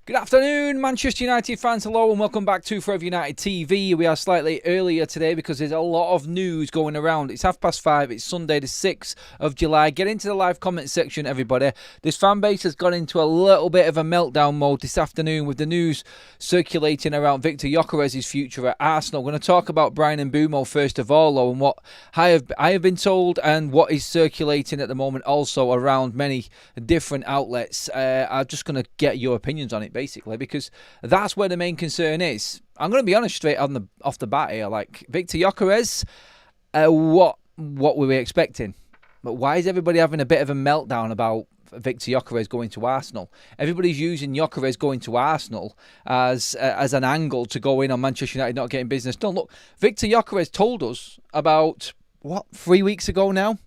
Good afternoon, Manchester United fans. Hello and welcome back to FUTV United TV. We are slightly earlier today because there's a lot of news going around. It's 5:30. It's Sunday the 6th of July. Get into the live comment section, everybody. This fan base has gone into a little bit of a meltdown mode this afternoon with the news circulating around Victor Gyokeres' future at Arsenal. We're going to talk about Bryan Mbeumo first of all, though, and what I have been told and what is circulating at the moment also around many different outlets. I'm just going to get your opinions on it, basically, because that's where the main concern is. I'm going to be honest straight off the bat here. Like, Victor Gyokeres, what were we expecting? But why is everybody having a bit of a meltdown about Victor Gyokeres going to Arsenal? Everybody's using Gyokeres going to Arsenal as an angle to go in on Manchester United not getting business done. Look, Victor Gyokeres told us about, 3 weeks ago now?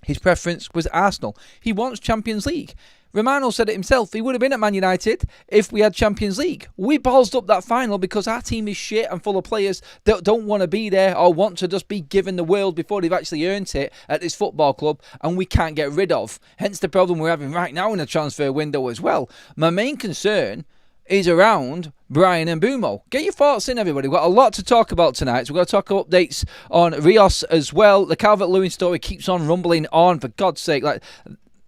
His preference was Arsenal. He wants Champions League. Romano said it himself. He would have been at Man United if we had Champions League. We ballsed up that final because our team is shit and full of players that don't want to be there or want to just be given the world before they've actually earned it at this football club, and we can't get rid of. Hence the problem we're having right now in the transfer window as well. My main concern is around Bryan Mbeumo. Get your thoughts in, everybody. We've got a lot to talk about tonight. So we're going to talk updates on Rios as well. The Calvet Lewin story keeps on rumbling on, for God's sake.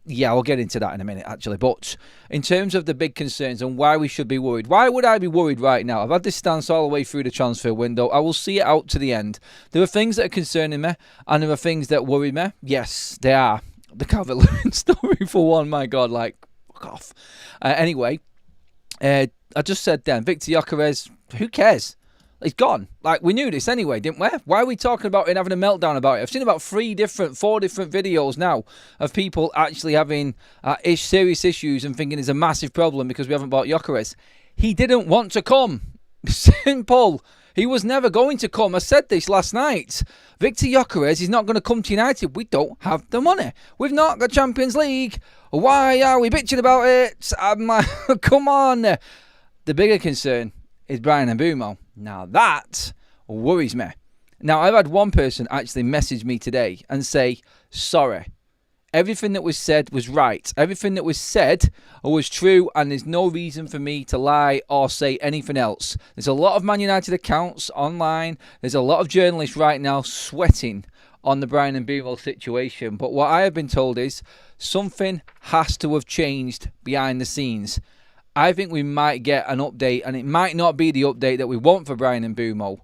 Yeah, we'll get into that in a minute, actually. But in terms of the big concerns and why we should be worried, why would I be worried right now? I've had this stance all the way through the transfer window. I will see it out to the end. There are things that are concerning me, and there are things that worry me. Yes, they are. The Calvet Lewin story, for one, my God, fuck off. Anyway, I just said then, Victor Gyokeres, who cares? He's gone. We knew this anyway, didn't we? Why are we talking about it and having a meltdown about it? I've seen about 4 different videos now of people actually having serious issues and thinking it's a massive problem because we haven't bought Gyokeres. He didn't want to come. Simple. He was never going to come. I said this last night. Victor Gyokeres is not going to come to United. We don't have the money. We've not got Champions League. Why are we bitching about it? I'm like, come on. The bigger concern is Bryan Mbeumo. Now that worries me. Now, I've had one person actually message me today and say, sorry, everything that was said was right. Everything that was said was true, and there's no reason for me to lie or say anything else. There's a lot of Man United accounts online. There's a lot of journalists right now sweating on the Bryan Mbeumo situation. But what I have been told is something has to have changed behind the scenes. I think we might get an update, and it might not be the update that we want for Bryan Mbeumo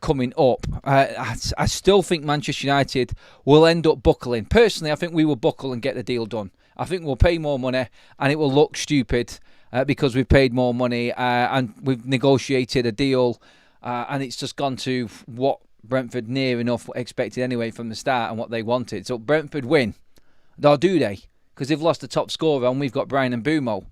coming up. I still think Manchester United will end up buckling. Personally, I think we will buckle and get the deal done. I think we'll pay more money, and it will look stupid because we've paid more money and we've negotiated a deal, and it's just gone to what Brentford near enough expected anyway from the start and what they wanted. So Brentford win. Or do they? Because they've lost the top scorer and we've got Bryan Mbeumo.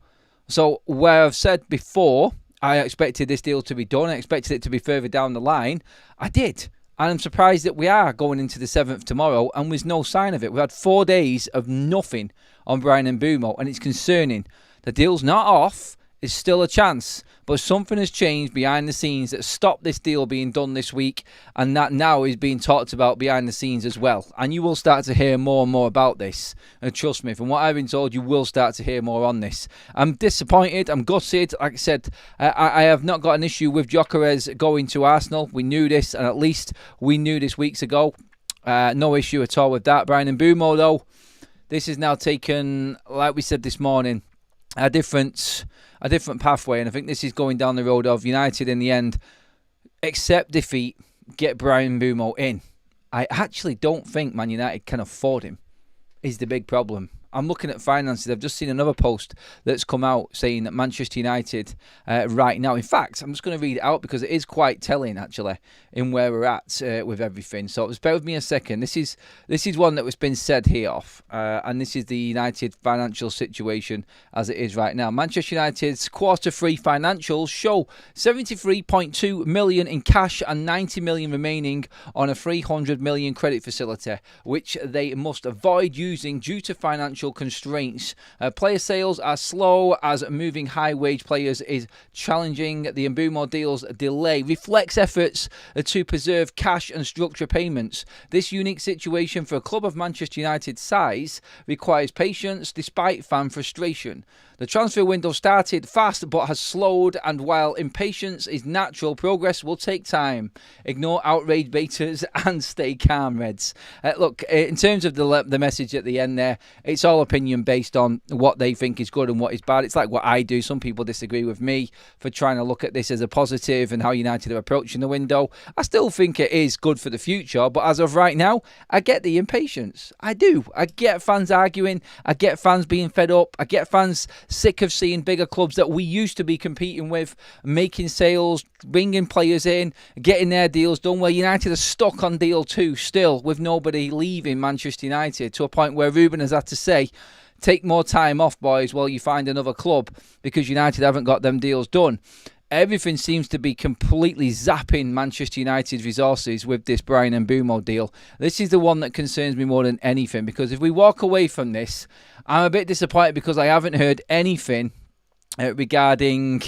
So where I've said before, I expected this deal to be done, I expected it to be further down the line, I did. And I'm surprised that we are going into the 7th tomorrow and there's no sign of it. We've had 4 days of nothing on Bryan Mbeumo, and it's concerning. The deal's not off, it's still a chance. But something has changed behind the scenes that stopped this deal being done this week, and that now is being talked about behind the scenes as well. And you will start to hear more and more about this. And trust me, from what I've been told, you will start to hear more on this. I'm disappointed. I'm gutted. Like I said, I have not got an issue with Gyokeres going to Arsenal. We knew this, and at least we knew this weeks ago. No issue at all with that. Bryan Mbeumo, though, this is now taken, like we said this morning, a different pathway, and I think this is going down the road of United in the end. Accept defeat, get Bryan Mbeumo in. I actually don't think Man United can afford him, is the big problem. I'm looking at finances. I've just seen another post that's come out saying that Manchester United right now, in fact, I'm just going to read it out because it is quite telling actually in where we're at with everything. So just bear with me a second. This is one that was been said here off, and this is the United financial situation as it is right now. Manchester United's Q3 financials show 73.2 million in cash and 90 million remaining on a 300 million credit facility, which they must avoid using due to financial financial constraints. Player sales are slow as moving high-wage players is challenging. The Mbeumo deal's delay reflects efforts to preserve cash and structure payments. This unique situation for a club of Manchester United's size requires patience despite fan frustration. The transfer window started fast but has slowed, and while impatience is natural, progress will take time. Ignore outrage baiters and stay calm, Reds. Look, in terms of the message at the end there, it's all opinion based on what they think is good and what is bad. It's like what I do. Some people disagree with me for trying to look at this as a positive and how United are approaching the window. I still think it is good for the future, but as of right now, I get the impatience. I do. I get fans arguing. I get fans being fed up. I get fans sick of seeing bigger clubs that we used to be competing with making sales, bringing players in, getting their deals done, where United are stuck on deal 2 still with nobody leaving Manchester United, to a point where Ruben has had to say, take more time off, boys, while you find another club, because United haven't got them deals done. Everything seems to be completely zapping Manchester United's resources with this Bryan Mbeumo deal. This is the one that concerns me more than anything, because if we walk away from this, I'm a bit disappointed because I haven't heard anything regarding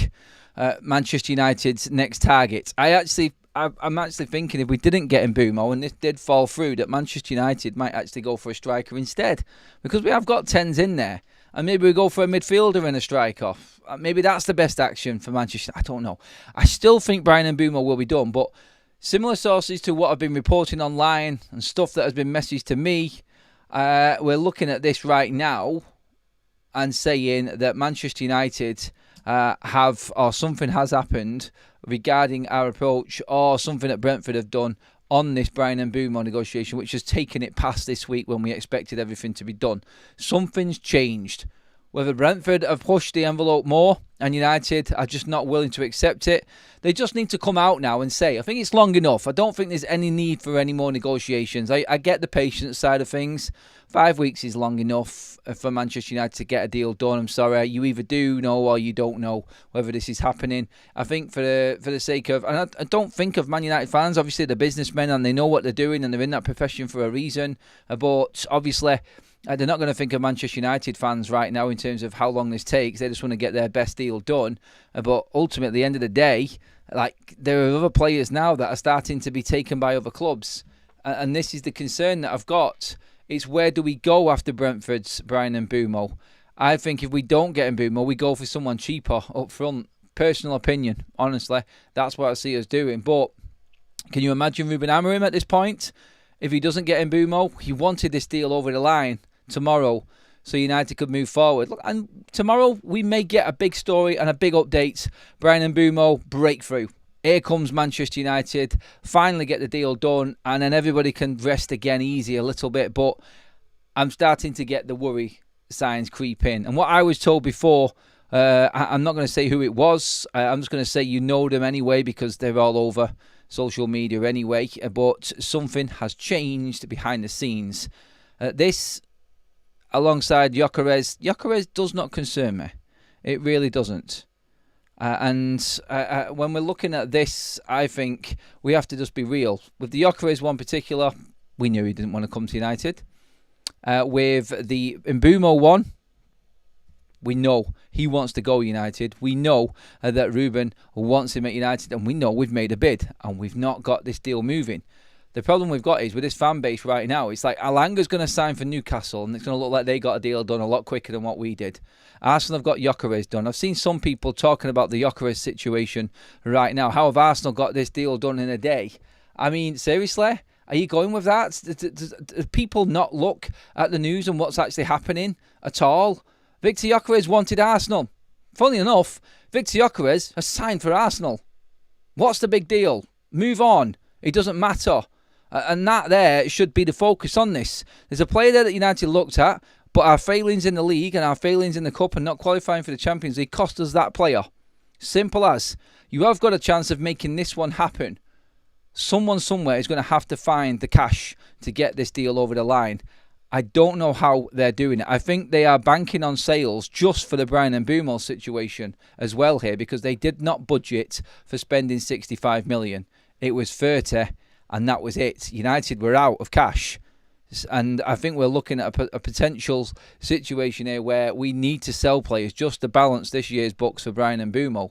Manchester United's next targets. I'm actually thinking if we didn't get Mbeumo and this did fall through, that Manchester United might actually go for a striker instead, because we have got 10s in there. And maybe we go for a midfielder and a striker. Maybe that's the best action for Manchester. I don't know. I still think Bryan Mbeumo will be done, but similar sources to what I've been reporting online and stuff that has been messaged to me, we're looking at this right now and saying that Manchester United or something has happened regarding our approach, or something that Brentford have done on this Bryan Mbeumo negotiation, which has taken it past this week when we expected everything to be done. Something's changed. Whether Brentford have pushed the envelope more and United are just not willing to accept it, they just need to come out now and say, I think it's long enough. I don't think there's any need for any more negotiations. I get the patience side of things. 5 weeks is long enough for Manchester United to get a deal done. I'm sorry, you either do know or you don't know whether this is happening. I think for the sake of, and I don't think of Man United fans, obviously they're businessmen and they know what they're doing and they're in that profession for a reason, but obviously they're not going to think of Manchester United fans right now in terms of how long this takes. They just want to get their best deal done. But ultimately, at the end of the day, like, there are other players now that are starting to be taken by other clubs. And this is the concern that I've got. It's where do we go after Brentford's Bryan Mbeumo? I think if we don't get Mbeumo, we go for someone cheaper up front. Personal opinion, honestly. That's what I see us doing. But can you imagine Ruben Amorim at this point? If he doesn't get Mbeumo, he wanted this deal over the line tomorrow so United could move forward. Look, and tomorrow we may get a big story and a big update. Bryan Mbeumo breakthrough. Here comes Manchester United, finally get the deal done, and then everybody can rest again easy a little bit. But I'm starting to get the worry signs creep in. And what I was told before, I'm not going to say who it was. I'm just going to say you know them anyway because they're all over social media anyway. But something has changed behind the scenes. This, alongside Gyokeres does not concern me. It really doesn't. And when we're looking at this, I think we have to just be real. With the Gyokeres one particular, we knew he didn't want to come to United. With the Mbeumo one, we know he wants to go United. We know that Ruben wants him at United, and we know we've made a bid, and we've not got this deal moving. The problem we've got is with this fan base right now, it's like Alanga's going to sign for Newcastle and it's going to look like they got a deal done a lot quicker than what we did. Arsenal have got Gyokeres done. I've seen some people talking about the Gyokeres situation right now. How have Arsenal got this deal done in a day? I mean, seriously? Are you going with that? Do people not look at the news and what's actually happening at all? Victor Gyokeres wanted Arsenal. Funny enough, Victor Gyokeres has signed for Arsenal. What's the big deal? Move on. It doesn't matter. And that there should be the focus on this. There's a player there that United looked at, but our failings in the league and our failings in the cup and not qualifying for the Champions League cost us that player. Simple as. You have got a chance of making this one happen. Someone somewhere is going to have to find the cash to get this deal over the line. I don't know how they're doing it. I think they are banking on sales just for the Bryan Mbeumo situation as well here, because they did not budget for spending 65 million. It was 30. And that was it. United were out of cash. And I think we're looking at a potential situation here where we need to sell players just to balance this year's books for Bryan Mbeumo.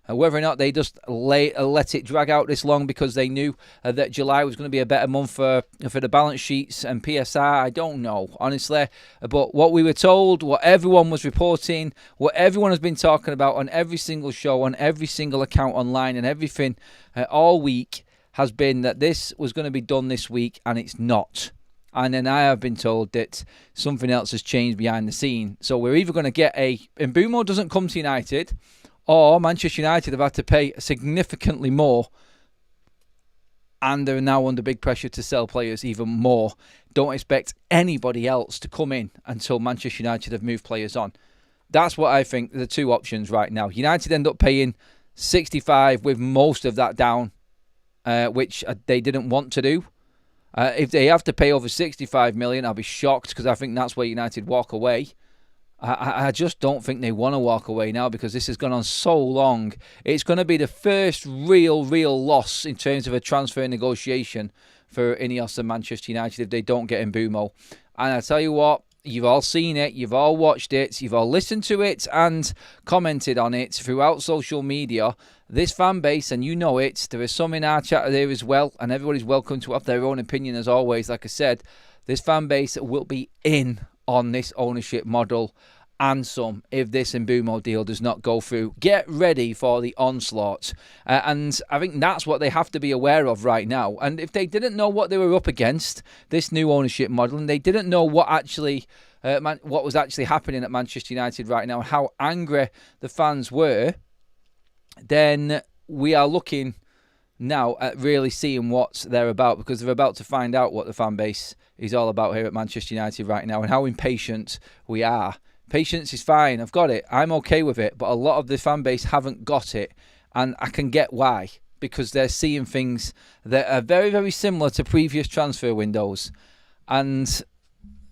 Whether or not they just let it drag out this long because they knew that July was going to be a better month for the balance sheets and PSR, I don't know, honestly. But what we were told, what everyone was reporting, what everyone has been talking about on every single show, on every single account online and everything all week has been that this was going to be done this week, and it's not. And then I have been told that something else has changed behind the scene. So we're either going to get Mbeumo doesn't come to United, or Manchester United have had to pay significantly more, and they're now under big pressure to sell players even more. Don't expect anybody else to come in until Manchester United have moved players on. That's what I think are the two options right now. United end up paying 65 with most of that down, which they didn't want to do. If they have to pay over 65 million, I'll be shocked, because I think that's where United walk away. I just don't think they want to walk away now, because this has gone on so long. It's going to be the first real loss in terms of a transfer negotiation for Ineos and Manchester United if they don't get Mbeumo. And I tell you what, you've all seen it, you've all watched it, you've all listened to it and commented on it throughout social media. This fan base, and you know it, there is some in our chat there as well, and everybody's welcome to have their own opinion as always. Like I said, this fan base will be in on this ownership model and some if this Mbeumo deal does not go through. Get ready for the onslaught. And I think that's what they have to be aware of right now. And if they didn't know what they were up against, this new ownership model, and they didn't know what was actually happening at Manchester United right now and how angry the fans were, then we are looking now at really seeing what they're about, because they're about to find out what the fan base is all about here at Manchester United right now and how impatient we are. Patience is fine, I've got it, I'm okay with it, but a lot of the fan base haven't got it, and I can get why, because they're seeing things that are very similar to previous transfer windows. And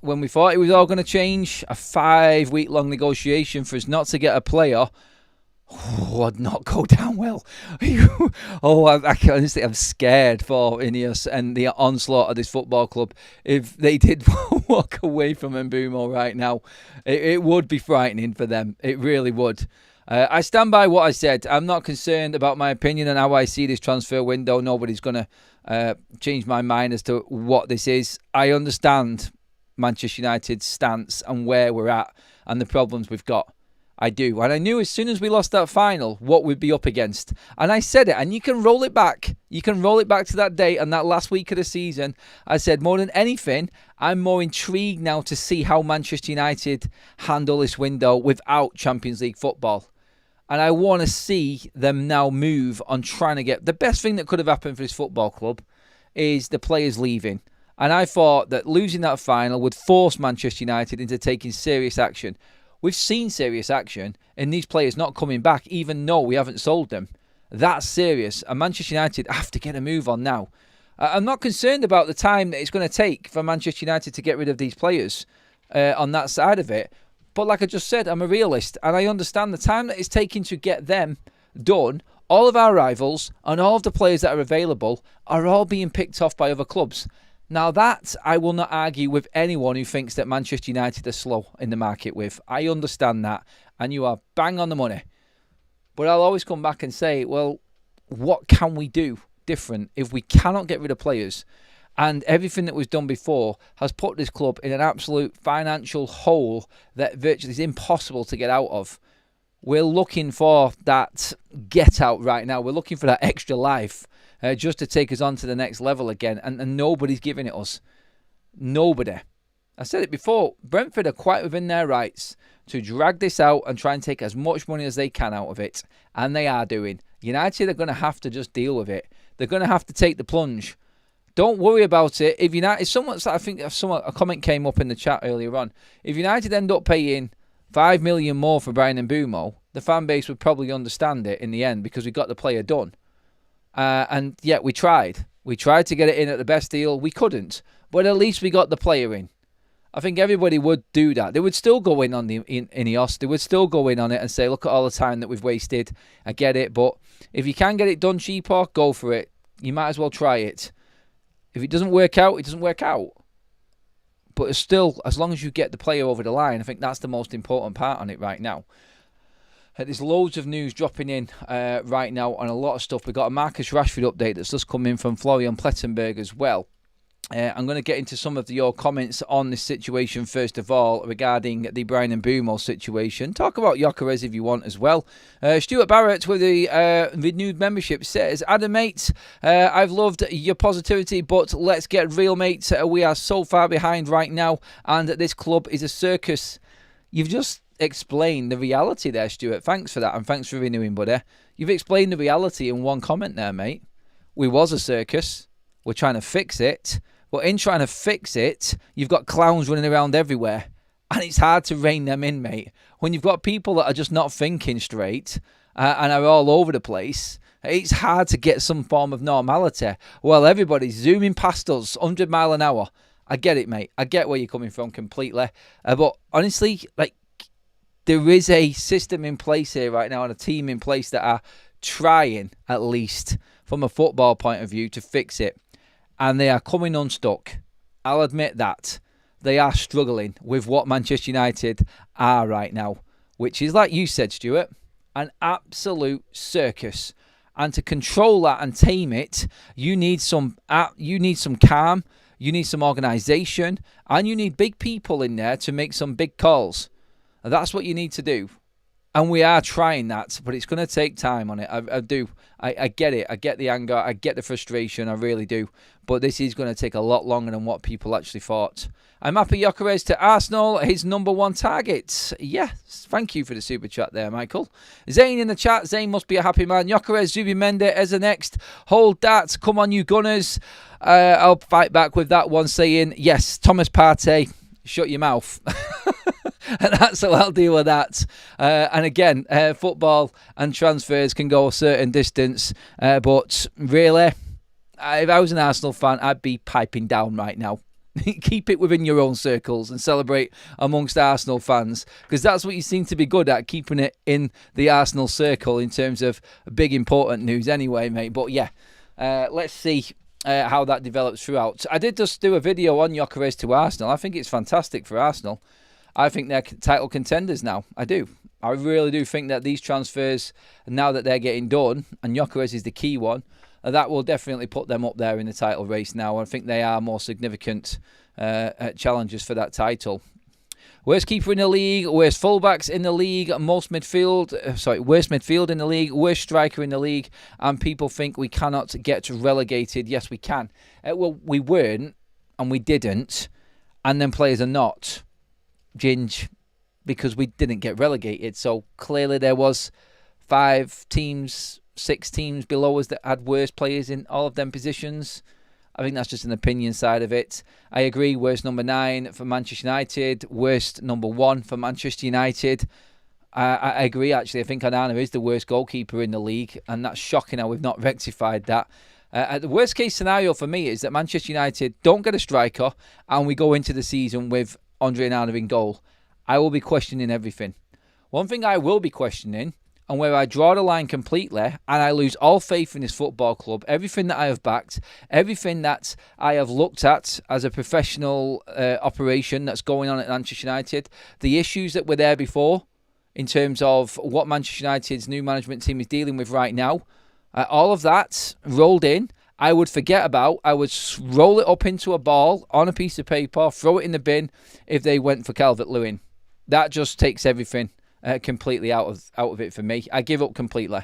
when we thought it was all going to change, a 5-week-long negotiation for us not to get a player would not go down well. Honestly, I'm scared for Ineos and the onslaught of this football club. If they did walk away from Mbeumo right now, it would be frightening for them. It really would. I stand by what I said. I'm not concerned about my opinion and how I see this transfer window. Nobody's going to change my mind as to what this is. I understand Manchester United's stance and where we're at and the problems we've got. I do. And I knew as soon as we lost that final what we'd be up against. And I said it. And you can roll it back. You can roll it back to that day and that last week of the season. I said, more than anything, I'm more intrigued now to see how Manchester United handle this window without Champions League football. And I want to see them now move on trying to get... The best thing that could have happened for this football club is the players leaving. And I thought that losing that final would force Manchester United into taking serious action. We've seen serious action in these players not coming back, even though we haven't sold them. That's serious. And Manchester United have to get a move on now. I'm not concerned about the time that it's going to take for Manchester United to get rid of these players on that side of it. But like I just said, I'm a realist, and I understand the time that it's taking to get them done. All of our rivals and all of the players that are available are all being picked off by other clubs. Now that I will not argue with anyone who thinks that Manchester United are slow in the market with. I understand that, and you are bang on the money. But I'll always come back and say, well, what can we do different if we cannot get rid of players? And everything that was done before has put this club in an absolute financial hole that virtually is impossible to get out of. We're looking for that get out right now. We're looking for that extra life. Just to take us on to the next level again. And nobody's giving it us. Nobody. I said it before. Brentford are quite within their rights to drag this out and try and take as much money as they can out of it. And they are doing. United are going to have to just deal with it. They're going to have to take the plunge. Don't worry about it. If United, a comment came up in the chat earlier on. If United end up paying 5 million more for Bryan Mbeumo, the fan base would probably understand it in the end because we got the player done. And yet we tried. We tried to get it in at the best deal. We couldn't. But at least we got the player in. I think everybody would do that. They would still go in on the Ineos. They would still go in on it and say, look at all the time that we've wasted. I get it. But if you can get it done cheaper, go for it. You might as well try it. If it doesn't work out, it doesn't work out. But still, as long as you get the player over the line, I think that's the most important part on it right now. There's loads of news dropping in right now on a lot of stuff. We've got a Marcus Rashford update that's just come in from Florian Plettenberg as well. I'm going to get into some of your comments on this situation first of all regarding the Brian Mbeumo situation. Talk about Gyokeres if you want as well. Stuart Barrett with the renewed membership says, Adam mate, I've loved your positivity, but let's get real, mate. We are so far behind right now, and this club is a circus. You've just explained the reality there, Stuart. Thanks for that, and thanks for renewing, buddy. You've explained the reality in one comment there, mate. We was a circus. We're trying to fix it. But in trying to fix it, you've got clowns running around everywhere. And it's hard to rein them in, mate. When you've got people that are just not thinking straight and are all over the place, it's hard to get some form of normality. Well, everybody's zooming past us, 100 mile an hour. I get it, mate. I get where you're coming from completely. But honestly, like, there is a system in place here right now and a team in place that are trying, at least, from a football point of view, to fix it. And they are coming unstuck. I'll admit that. They are struggling with what Manchester United are right now, which is, like you said, Stuart, an absolute circus. And to control that and tame it, you need some calm, you need some organisation, and you need big people in there to make some big calls. And that's what you need to do. And we are trying that, but it's going to take time on it. I do. I get it. I get the anger. I get the frustration. I really do. But this is going to take a lot longer than what people actually thought. I'm happy Gyokeres to Arsenal, his #1 target. Yes, thank you for the super chat there, Michael. Zane in the chat. Zane must be a happy man. Gyokeres, Zubimendi as the next. Hold that. Come on, you Gunners. I'll fight back with that one saying, yes, Thomas Partey, shut your mouth. And that's how I'll deal with that. And again, football and transfers can go a certain distance. But really, if I was an Arsenal fan, I'd be piping down right now. Keep it within your own circles and celebrate amongst Arsenal fans. Because that's what you seem to be good at, keeping it in the Arsenal circle in terms of big important news anyway, mate. But yeah, let's see how that develops throughout. I did just do a video on Gyokeres to Arsenal. I think it's fantastic for Arsenal. I think they're title contenders now. I do. I really do think that these transfers, now that they're getting done, and Gyokeres is the key one, that will definitely put them up there in the title race now. I think they are more significant challengers for that title. Worst keeper in the league, worst fullbacks in the league, worst midfield in the league, worst striker in the league, and people think we cannot get relegated. Yes, we can. Well, we weren't, and we didn't, and then players are not. Ginge, because we didn't get relegated. So clearly there was 5 teams, 6 teams below us that had worse players in all of them positions. I think that's just an opinion side of it. I agree, worst #9 for Manchester United, worst #1 for Manchester United. I agree, actually. I think Onana is the worst goalkeeper in the league, and that's shocking how we've not rectified that. The worst case scenario for me is that Manchester United don't get a striker and we go into the season with Andre Onana in goal. I will be questioning everything. One thing I will be questioning, and where I draw the line completely, and I lose all faith in this football club, everything that I have backed, everything that I have looked at as a professional operation that's going on at Manchester United, the issues that were there before, in terms of what Manchester United's new management team is dealing with right now, all of that rolled in, I would forget about. I would roll it up into a ball on a piece of paper, throw it in the bin if they went for Calvet Lewin. That just takes everything completely out of it for me. I give up completely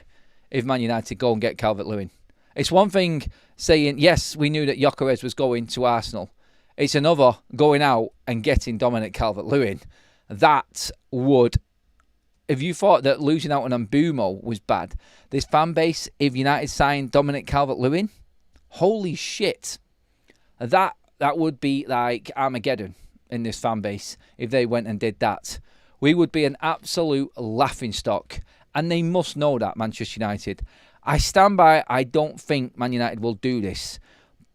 if Man United go and get Calvet Lewin. It's one thing saying, yes, we knew that Gyokeres was going to Arsenal. It's another going out and getting Dominic Calvet Lewin. That would, if you thought that losing out on Mbeumo was bad, this fan base, if United signed Dominic Calvet Lewin, holy shit, that would be like Armageddon in this fan base if they went and did that. We would be an absolute laughingstock, and they must know that, Manchester United. I stand by, I don't think Man United will do this,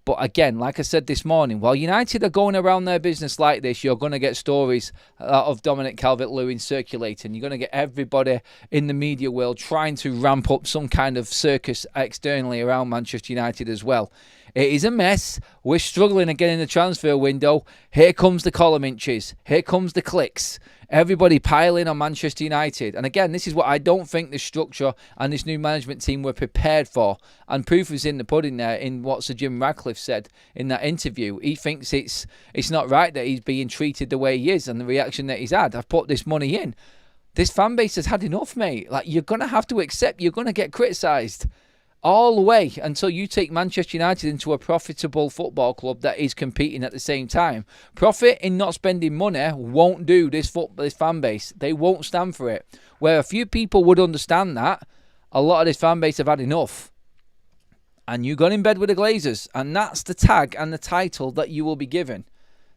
But again, like I said this morning, while United are going around their business like this, you're going to get stories of Dominic Calvet Lewin circulating. You're going to get everybody in the media world trying to ramp up some kind of circus externally around Manchester United as well. It is a mess. We're struggling again in the transfer window. Here comes the column inches. Here comes the clicks. Everybody piling on Manchester United. And again, this is what I don't think the structure and this new management team were prepared for. And proof is in the pudding there in what Sir Jim Ratcliffe said in that interview. He thinks it's not right that he's being treated the way he is and the reaction that he's had. I've put this money in. This fan base has had enough, mate. Like, you're going to have to accept you're going to get criticised all the way until you take Manchester United into a profitable football club that is competing at the same time. Profit in not spending money won't do this fan base. They won't stand for it. Where a few people would understand that, a lot of this fan base have had enough. And you got in bed with the Glazers. And that's the tag and the title that you will be given.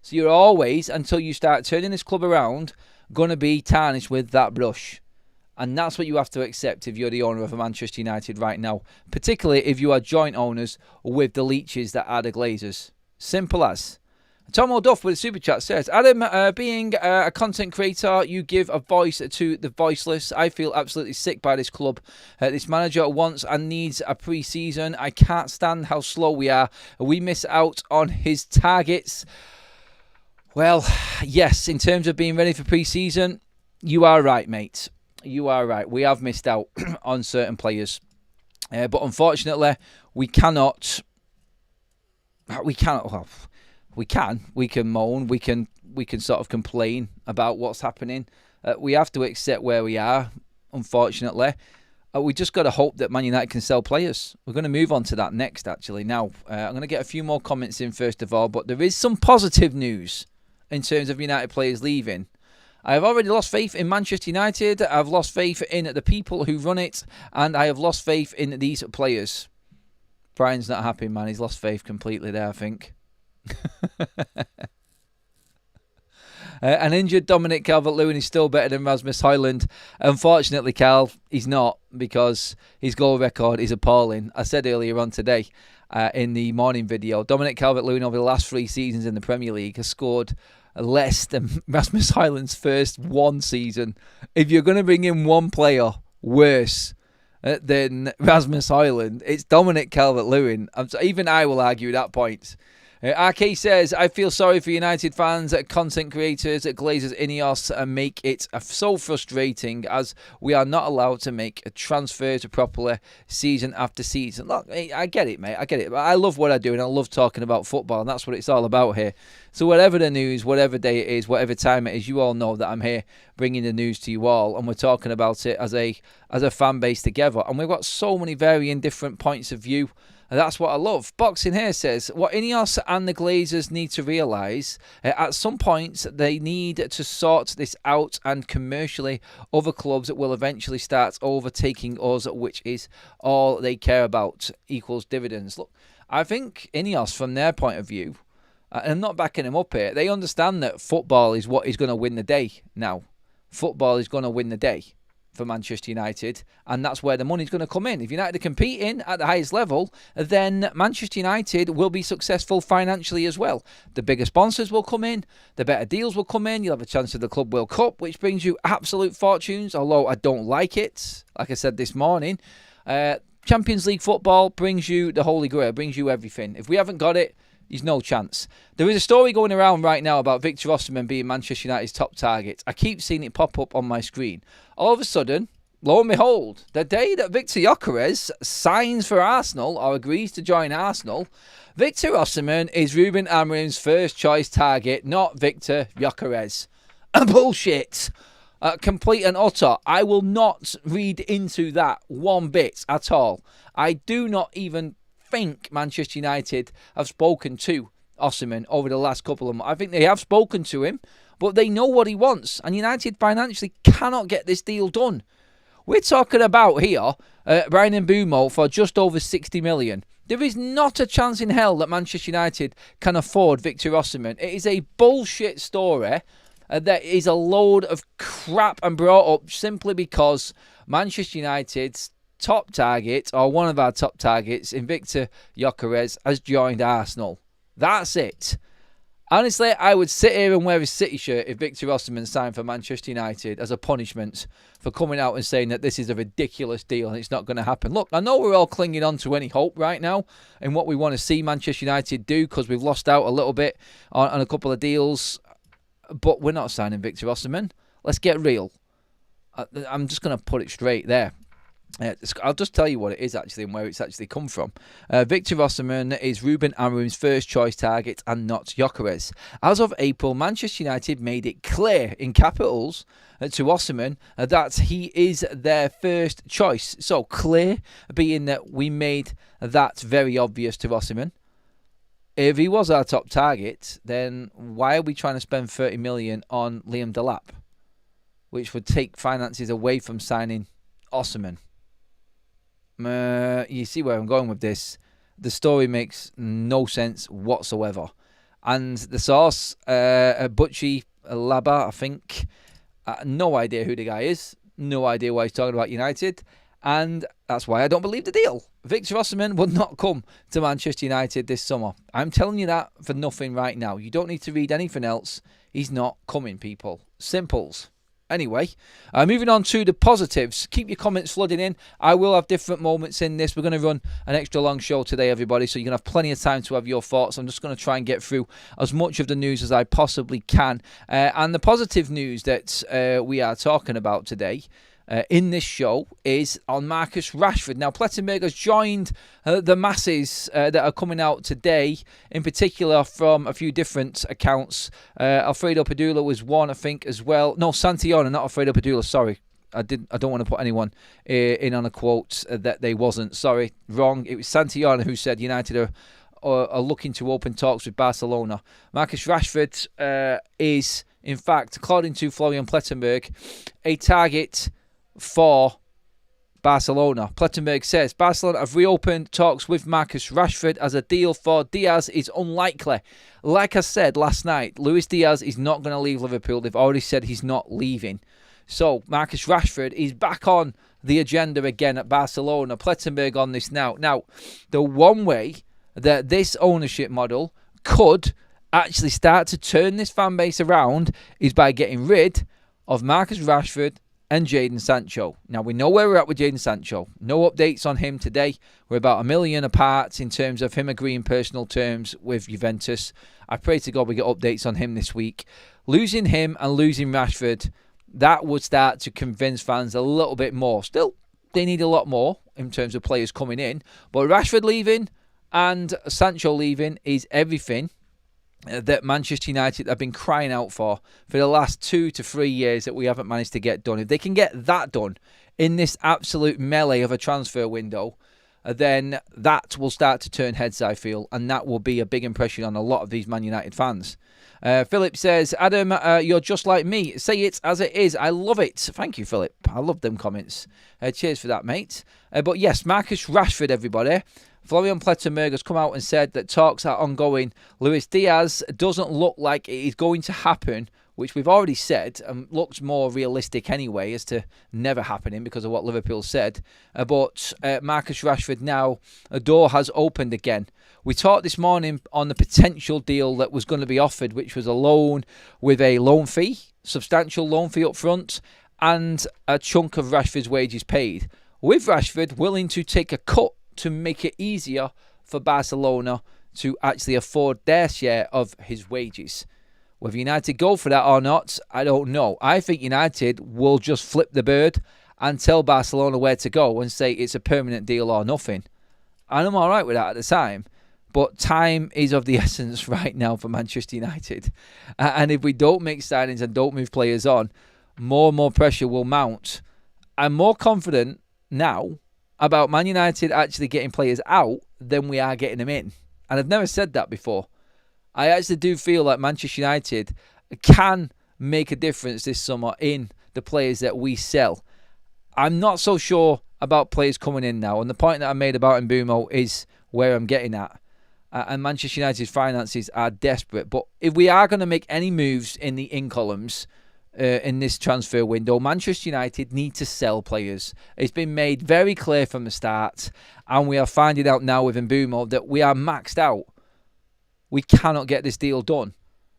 So you're always, until you start turning this club around, going to be tarnished with that brush. And that's what you have to accept if you're the owner of Manchester United right now. Particularly if you are joint owners with the leeches that are the Glazers. Simple as. Tom O'Duff with a super chat says, Adam, being a content creator, you give a voice to the voiceless. I feel absolutely sick by this club. This manager wants and needs a pre-season. I can't stand how slow we are. We miss out on his targets. Well, yes, in terms of being ready for pre-season, you are right, mate. You are right. We have missed out on certain players. But unfortunately, we cannot... We can moan. We can sort of complain about what's happening. We have to accept where we are, unfortunately. We just got to hope that Man United can sell players. We're going to move on to that next, actually. Now, I'm going to get a few more comments in first of all, but there is some positive news in terms of United players leaving. I have already lost faith in Manchester United. I've lost faith in the people who run it, and I have lost faith in these players. Brian's not happy, man. He's lost faith completely there, I think. An injured Dominic Calvert-Lewin is still better than Rasmus Højlund. Unfortunately, Cal, he's not, because his goal record is appalling. I said earlier on today in the morning video, Dominic Calvert-Lewin over the last 3 seasons in the Premier League has scored less than Rasmus Højlund's first 1 season. If you're going to bring in one player worse than Rasmus Højlund, it's Dominic Calvert-Lewin. Even I will argue that point. RK says, I feel sorry for United fans, content creators, Glazers, Ineos, and make it so frustrating as we are not allowed to make a transfer to properly season after season. Look, I get it, mate. I get it. But I love what I do, and I love talking about football, and that's what it's all about here. So whatever the news, whatever day it is, whatever time it is, you all know that I'm here bringing the news to you all, and we're talking about it as a fan base together. And we've got so many varying different points of view. And that's what I love. Boxing here says, what Ineos and the Glazers need to realise, at some point they need to sort this out, and commercially other clubs will eventually start overtaking us, which is all they care about, equals dividends. Look, I think Ineos, from their point of view, and I'm not backing them up here, they understand that football is what is going to win the day now. Football is going to win the day for Manchester United, and that's where the money's going to come in. If United are competing at the highest level, then Manchester United will be successful financially as well. The bigger sponsors will come in, the better deals will come in, you'll have a chance of the Club World Cup, which brings you absolute fortunes, although I don't like it. Like I said this morning, Champions League football brings you the Holy Grail, brings you everything. If we haven't got it, there's no chance. There is a story going around right now about Victor Osimhen being Manchester United's top target. I keep seeing it pop up on my screen. All of a sudden, lo and behold, the day that Victor Gyokeres signs for Arsenal or agrees to join Arsenal, Victor Osimhen is Ruben Amorim's first choice target, not Victor Gyokeres. Bullshit. Complete and utter. I will not read into that one bit at all. I do not even think Manchester United have spoken to Osimhen over the last couple of months. I think they have spoken to him, but they know what he wants, and United financially cannot get this deal done. We're talking about here Brian Mbeumo for just over 60 million. There is not a chance in hell that Manchester United can afford Victor Osimhen. It is a bullshit story that is a load of crap and brought up simply because Manchester United top target, or one of our top targets, Invicta Gyokeres, has joined Arsenal. That's it. Honestly, I would sit here and wear his City shirt if Victor Osimhen signed for Manchester United as a punishment for coming out and saying that this is a ridiculous deal and it's not going to happen. Look, I know we're all clinging on to any hope right now in what we want to see Manchester United do because we've lost out a little bit on a couple of deals, but we're not signing Victor Osimhen. Let's get real. I'm just going to put it straight there. I'll just tell you what it is actually and where it's actually come from. Victor Osimhen is RUBEN AMORIM's first choice target and not Gyokeres. As of April, Manchester United made it clear in capitals to Osimhen that he is their first choice. So clear being that we made that very obvious to Osimhen. If he was our top target, then why are we trying to spend 30 million on Liam Delap, which would take finances away from signing Osimhen? You see where I'm going with this. The story makes no sense whatsoever. And the source, Butchie Laba, I think, no idea who the guy is. No idea why he's talking about United. And that's why I don't believe the deal. Victor Osimhen would not come to Manchester United this summer. I'm telling you that for nothing right now. You don't need to read anything else. He's not coming, people. Simples. Anyway, moving on to the positives. Keep your comments flooding in. I will have different moments in this. We're going to run an extra long show today, everybody, so you're going to have plenty of time to have your thoughts. I'm just going to try and get through as much of the news as I possibly can. And the positive news that we are talking about today in this show is on Marcus Rashford. Now, Plettenberg has joined the masses that are coming out today, in particular from a few different accounts. Alfredo Padula was one, I think, as well. No, Santillana, not Alfredo Padula, sorry. I don't want to put anyone in on a quote that they wasn't. Sorry, wrong. It was Santillana who said United are looking to open talks with Barcelona. Marcus Rashford is, in fact, according to Florian Plettenberg, a target for Barcelona. Plettenberg says Barcelona have reopened talks with Marcus Rashford as a deal for Diaz is unlikely. Like I said last night, Luis Diaz is not going to leave Liverpool. They've already said he's not leaving. So Marcus Rashford is back on the agenda again at Barcelona. Plettenberg on this now. Now, the one way that this ownership model could actually start to turn this fan base around is by getting rid of Marcus Rashford and Jadon Sancho. Now, we know where we're at with Jadon Sancho. No updates on him today. We're about $1 million apart in terms of him agreeing personal terms with Juventus. I pray to God we get updates on him this week. Losing him and losing Rashford, that would start to convince fans a little bit more. Still, they need a lot more in terms of players coming in. But Rashford leaving and Sancho leaving is everything that Manchester United have been crying out for the last 2 to 3 years that we haven't managed to get done. If they can get that done in this absolute melee of a transfer window, then that will start to turn heads, I feel, and that will be a big impression on a lot of these Man United fans. Philip says, Adam, you're just like me. Say it as it is. I love it. Thank you, Philip. I love them comments. Cheers for that, mate. But yes, Marcus Rashford, everybody. Florian Plettenberg has come out and said that talks are ongoing. Luis Diaz doesn't look like it is going to happen, which we've already said, and looks more realistic anyway as to never happening because of what Liverpool said. But Marcus Rashford now, a door has opened again. We talked this morning on the potential deal that was going to be offered, which was a loan with a loan fee, substantial loan fee up front, and a chunk of Rashford's wages paid. With Rashford willing to take a cut to make it easier for Barcelona to actually afford their share of his wages. Whether United go for that or not, I don't know. I think United will just flip the bird and tell Barcelona where to go and say it's a permanent deal or nothing. And I'm all right with that at the time. But time is of the essence right now for Manchester United. And if we don't make signings and don't move players on, more and more pressure will mount. I'm more confident now about Man United actually getting players out than we are getting them in. And I've never said that before. I actually do feel like Manchester United can make a difference this summer in the players that we sell. I'm not so sure about players coming in now. And the point that I made about Mbeumo is where I'm getting at. And Manchester United's finances are desperate. But if we are going to make any moves in the in columns, in this transfer window. Manchester United need to sell players. It's been made very clear from the start, and we are finding out now with Mbeumo that we are maxed out. We cannot get this deal done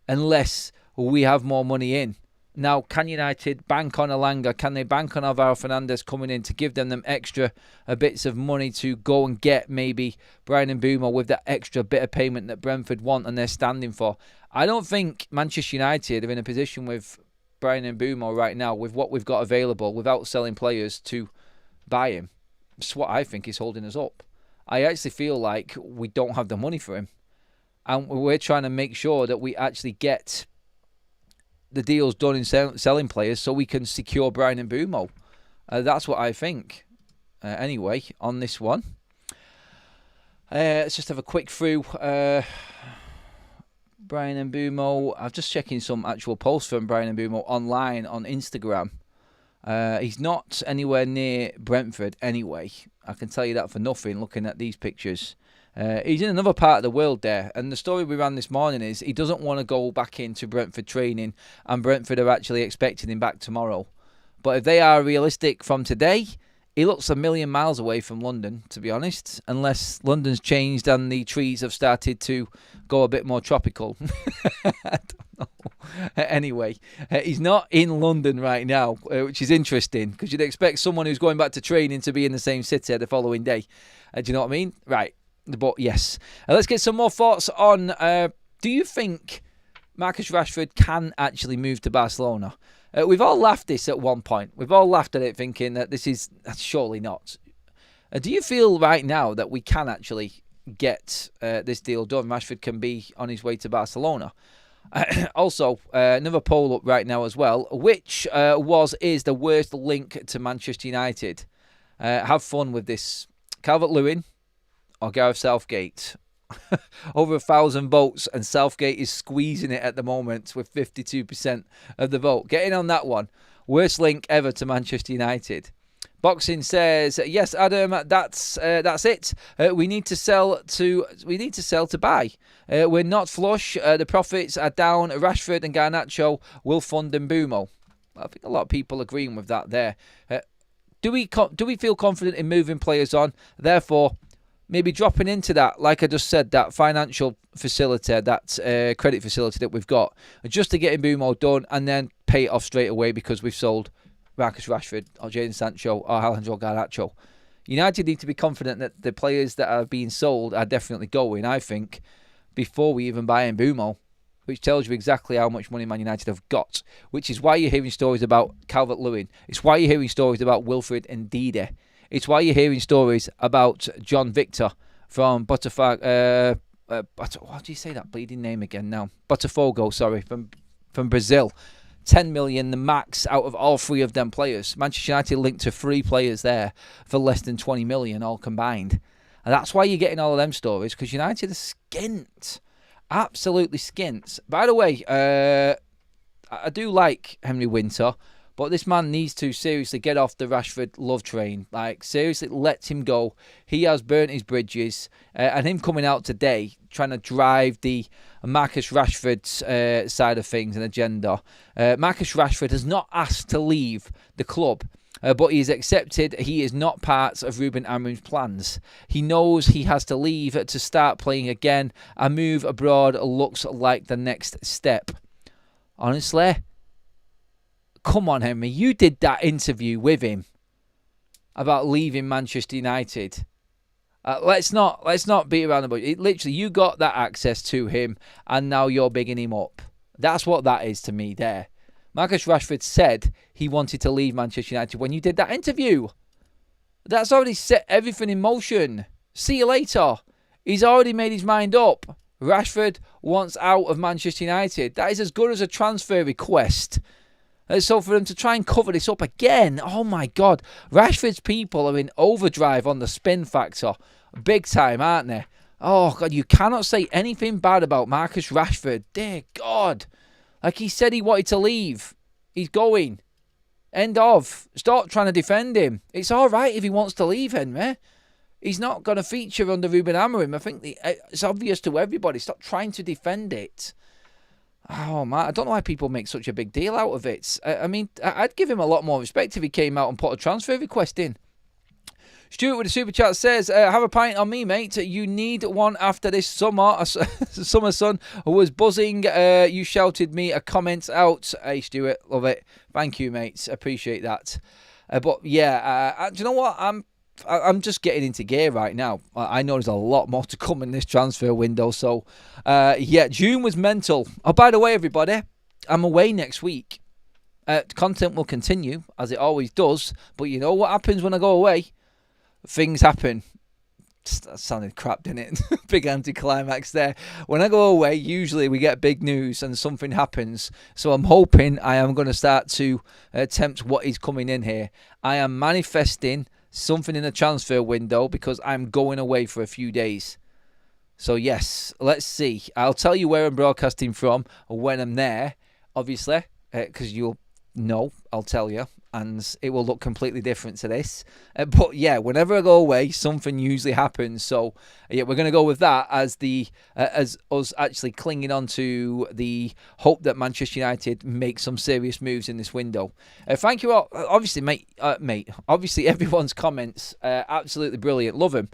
unless we have more money in. Now, can United bank on Elanga? Can they bank on Alvaro Fernandez coming in to give them extra bits of money to go and get maybe Bryan Mbeumo with that extra bit of payment that Brentford want and they're standing for? I don't think Manchester United are in a position with Bryan Mbeumo right now, with what we've got available, without selling players, to buy him. That's what I think is holding us up. I actually feel like we don't have the money for him. And we're trying to make sure that we actually get the deals done in selling players so we can secure Bryan Mbeumo. That's what I think. Anyway, on this one, let's just have a quick through. Bryan Mbeumo, I'm just checking some actual posts from Bryan Mbeumo online on Instagram. He's not anywhere near Brentford anyway. I can tell you that for nothing looking at these pictures. He's in another part of the world there, and the story we ran this morning is he doesn't want to go back into Brentford training, and Brentford are actually expecting him back tomorrow. But if they are realistic from today, he looks a million miles away from London, to be honest, unless London's changed and the trees have started to go a bit more tropical. I don't know. Anyway, he's not in London right now, which is interesting, because you'd expect someone who's going back to training to be in the same city the following day. Do you know what I mean? Right. But yes, let's get some more thoughts on, do you think Marcus Rashford can actually move to Barcelona? We've all laughed this at one point. We've all laughed at it thinking that that's surely not. Do you feel right now that we can actually get this deal done? Rashford can be on his way to Barcelona. Also, another poll up right now as well. Which is the worst link to Manchester United? Have fun with this. Calvet Lewin or Gareth Southgate? Over 1,000 votes, and Southgate is squeezing it at the moment with 52% of the vote. Get in on that one. Worst link ever to Manchester United. Boxing says, yes, Adam, that's it. We need to sell to buy. We're not flush. The profits are down. Rashford and Garnacho will fund Mbeumo. I think a lot of people agreeing with that there. Do we feel confident in moving players on? Therefore, maybe dropping into that, like I just said, that financial facility, that credit facility that we've got, just to get Mbeumo done and then pay it off straight away because we've sold Marcus Rashford or Jadon Sancho or Alejandro Garnacho. United need to be confident that the players that are being sold are definitely going, I think, before we even buy Mbeumo, which tells you exactly how much money Man United have got, which is why you're hearing stories about Calvet Lewin. It's why you're hearing stories about Wilfred and Ndidi. It's why you're hearing stories about John Victor from Botafogo. What do you say that bleeding name again now? Botafogo, sorry, from Brazil. 10 million, the max out of all three of them players. Manchester United linked to 3 players there for less than 20 million all combined. And that's why you're getting all of them stories, because United are skint. Absolutely skint. By the way, I do like Henry Winter, but this man needs to seriously get off the Rashford love train. Like, seriously, let him go. He has burnt his bridges. And him coming out today, trying to drive the Marcus Rashford side of things and agenda. Marcus Rashford has not asked to leave the club, but he has accepted he is not part of Ruben Amorim's plans. He knows he has to leave to start playing again. A move abroad looks like the next step. Honestly, come on, Henry. You did that interview with him about leaving Manchester United. Let's not beat around the bush. Literally, you got that access to him, and now you're bigging him up. That's what that is to me there. Marcus Rashford said he wanted to leave Manchester United when you did that interview. That's already set everything in motion. See you later. He's already made his mind up. Rashford wants out of Manchester United. That is as good as a transfer request. So for them to try and cover this up again, oh my God. Rashford's people are in overdrive on the spin factor. Big time, aren't they? Oh God, you cannot say anything bad about Marcus Rashford. Dear God. Like he said he wanted to leave. He's going. End of. Stop trying to defend him. It's all right if he wants to leave, Henry. He's not going to feature under Ruben Amorim. I think it's obvious to everybody. Stop trying to defend it. Oh, man, I don't know why people make such a big deal out of it. I mean, I'd give him a lot more respect if he came out and put a transfer request in. Stuart with a super chat says, have a pint on me, mate. You need one after this summer. Summer sun was buzzing. You shouted me a comment out. Hey, Stuart, love it. Thank you, mate. Appreciate that. But yeah, do you know what? I'm just getting into gear right now. I know there's a lot more to come in this transfer window. So, yeah, June was mental. Oh, by the way, everybody, I'm away next week. Content will continue, as it always does. But you know what happens when I go away? Things happen. That sounded crap, didn't it? Big anticlimax there. When I go away, usually we get big news and something happens. So I'm hoping I am going to start to attempt what is coming in here. I am manifesting something in the transfer window because I'm going away for a few days. So yes, let's see. I'll tell you where I'm broadcasting from when I'm there, obviously, because you'll know, I'll tell you. And it will look completely different to this. But yeah, whenever I go away, something usually happens. So yeah, we're going to go with that as as us actually clinging on to the hope that Manchester United make some serious moves in this window. Thank you all. Obviously, mate. Obviously, everyone's comments absolutely brilliant. Love them.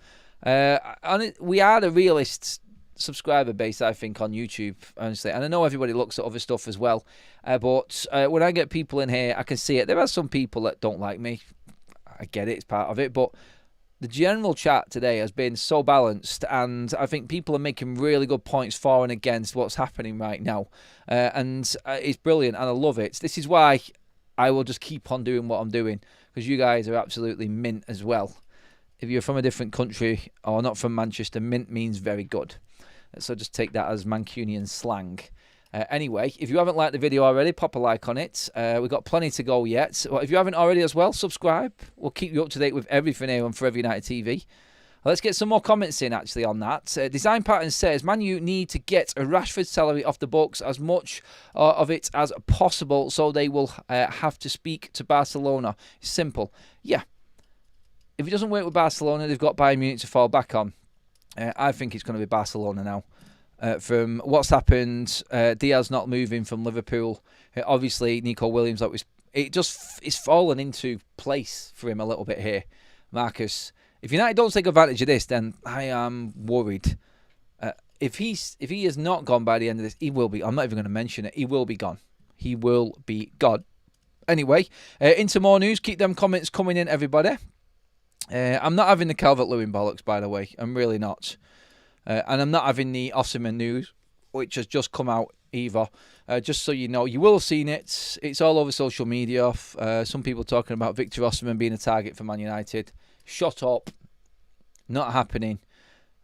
We are the realist subscriber base, I think, on YouTube, honestly, and I know everybody looks at other stuff as well, but when I get people in here, I can see it. There are some people that don't like me. I get it, it's part of it, but the general chat today has been so balanced, and I think people are making really good points for and against what's happening right now, and it's brilliant, and I love it. This is why I will just keep on doing what I'm doing, because you guys are absolutely mint as well. If you're from a different country or not from Manchester, mint means very good. So just take that as Mancunian slang. Anyway, if you haven't liked the video already, pop a like on it. We've got plenty to go yet. Well, if you haven't already as well, subscribe. We'll keep you up to date with everything here on Forever United TV. Let's get some more comments in, actually, on that. Design Pattern says, Man U need to get a Rashford salary off the books, as much of it as possible, so they will have to speak to Barcelona. Simple. Yeah. If it doesn't work with Barcelona, they've got Bayern Munich to fall back on. I think it's going to be Barcelona now. From what's happened, Diaz not moving from Liverpool. Obviously, Nico Williams, it's fallen into place for him a little bit here. Marcus, if United don't take advantage of this, then I am worried. If he has not gone by the end of this, he will be. I'm not even going to mention it. He will be gone. He will be gone. Anyway, into more news. Keep them comments coming in, everybody. I'm not having the Calvet Lewin bollocks, by the way. I'm really not. And I'm not having the Osimhen news, which has just come out either. Just so you know, you will have seen it. It's all over social media. Some people talking about Victor Osimhen being a target for Man United. Shut up. Not happening.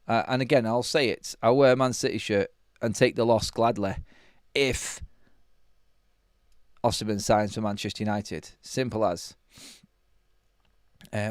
And again, I'll say it. I'll wear a Man City shirt and take the loss gladly if Osimhen signs for Manchester United. Simple as.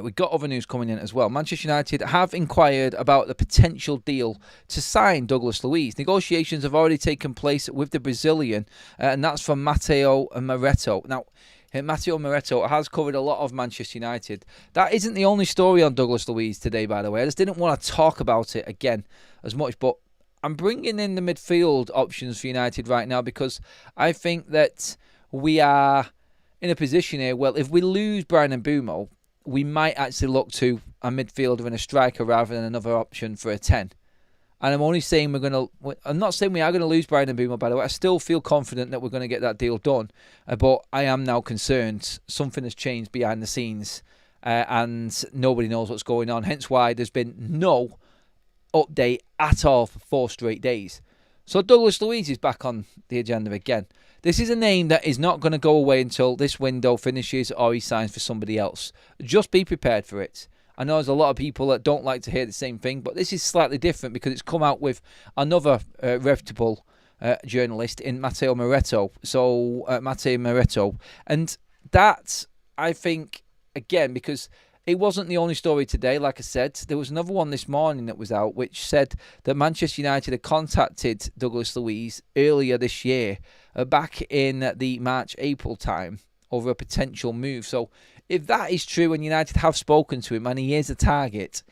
We've got other news coming in as well. Manchester United have inquired about the potential deal to sign Douglas Luiz. Negotiations have already taken place with the Brazilian, and that's from Matteo Moretto. Now, Matteo Moretto has covered a lot of Manchester United. That isn't the only story on Douglas Luiz today, by the way. I just didn't want to talk about it again as much, but I'm bringing in the midfield options for United right now because I think that we are in a position here, well, if we lose Brian Mbeumo, we might actually look to a midfielder and a striker rather than another option for a 10. And I'm only saying I'm not saying we are going to lose Brian Mbeumo, by the way. I still feel confident that we're going to get that deal done. But I am now concerned something has changed behind the scenes and nobody knows what's going on. Hence why there's been no update at all for 4 straight days. So Douglas Luiz is back on the agenda again. This is a name that is not going to go away until this window finishes or he signs for somebody else. Just be prepared for it. I know there's a lot of people that don't like to hear the same thing, but this is slightly different because it's come out with another reputable journalist in Matteo Moretto. So, Matteo Moretto. And that, I think, again, because it wasn't the only story today, like I said. There was another one this morning that was out which said that Manchester United had contacted Douglas Luiz earlier this year, back in the March-April time, over a potential move. So if that is true and United have spoken to him and he is a target,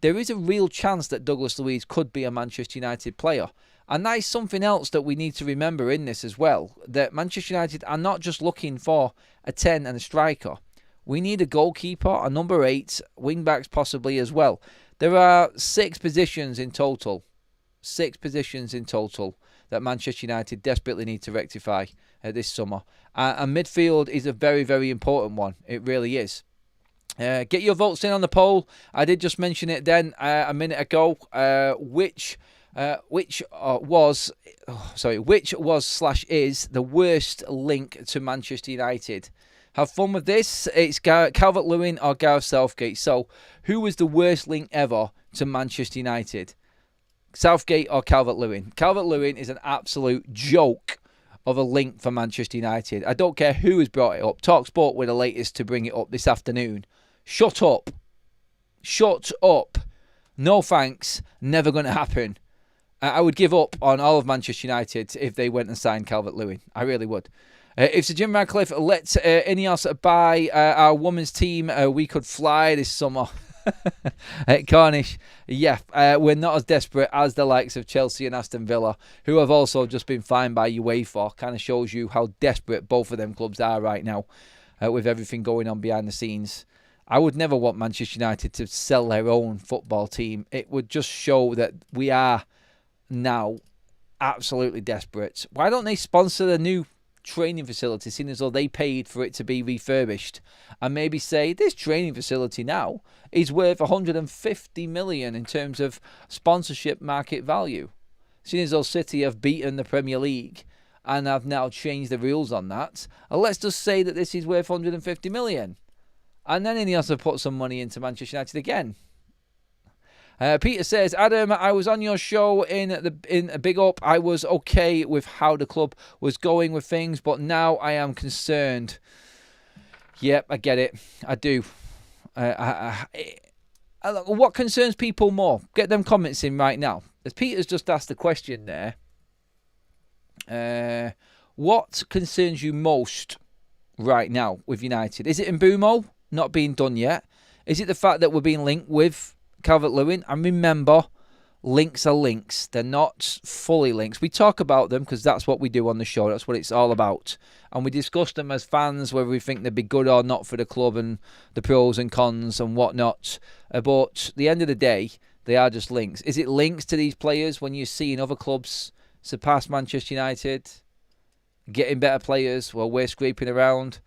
there is a real chance that Douglas Luiz could be a Manchester United player. And that is something else that we need to remember in this as well, that Manchester United are not just looking for a 10 and a striker. We need a goalkeeper, a number 8, wing-backs possibly as well. There are 6 positions in total. 6 positions in total that Manchester United desperately need to rectify this summer. And midfield is a very, very important one. It really is. Get your votes in on the poll. I did just mention it then a minute ago. Which was / is the worst link to Manchester United? Have fun with this. It's Calvet Lewin or Gareth Southgate. So, who was the worst link ever to Manchester United? Southgate or Calvet Lewin? Calvet Lewin is an absolute joke of a link for Manchester United. I don't care who has brought it up. TalkSport were the latest to bring it up this afternoon. Shut up. Shut up. No thanks. Never going to happen. I would give up on all of Manchester United if they went and signed Calvet Lewin. I really would. If Sir Jim Radcliffe lets Ineos buy our women's team, we could fly this summer. Cornish, yeah, we're not as desperate as the likes of Chelsea and Aston Villa, who have also just been fined by UEFA. Kind of shows you how desperate both of them clubs are right now, with everything going on behind the scenes. I would never want Manchester United to sell their own football team. It would just show that we are now absolutely desperate. Why don't they sponsor the new training facility, seeing as though they paid for it to be refurbished, and maybe say this training facility now is worth 150 million in terms of sponsorship market value, seeing as though City have beaten the Premier League and have now changed the rules on that. And let's just say that this is worth 150 million, and then he has to put some money into Manchester United again. Peter says, Adam, I was on your show in a big up. I was okay with how the club was going with things, but now I am concerned. Yep, I get it. I do. What concerns people more? Get them comments in right now. As Peter's just asked the question there, what concerns you most right now with United? Is it Mbeumo not being done yet? Is it the fact that we're being linked with Calvet Lewin? And remember, links are links. They're not fully links. We talk about them because that's what we do on the show. That's what it's all about. And we discuss them as fans, whether we think they'd be good or not for the club and the pros and cons and whatnot. But at the end of the day, they are just links. Is it links to these players when you see in other clubs surpass Manchester United, getting better players while we're scraping around?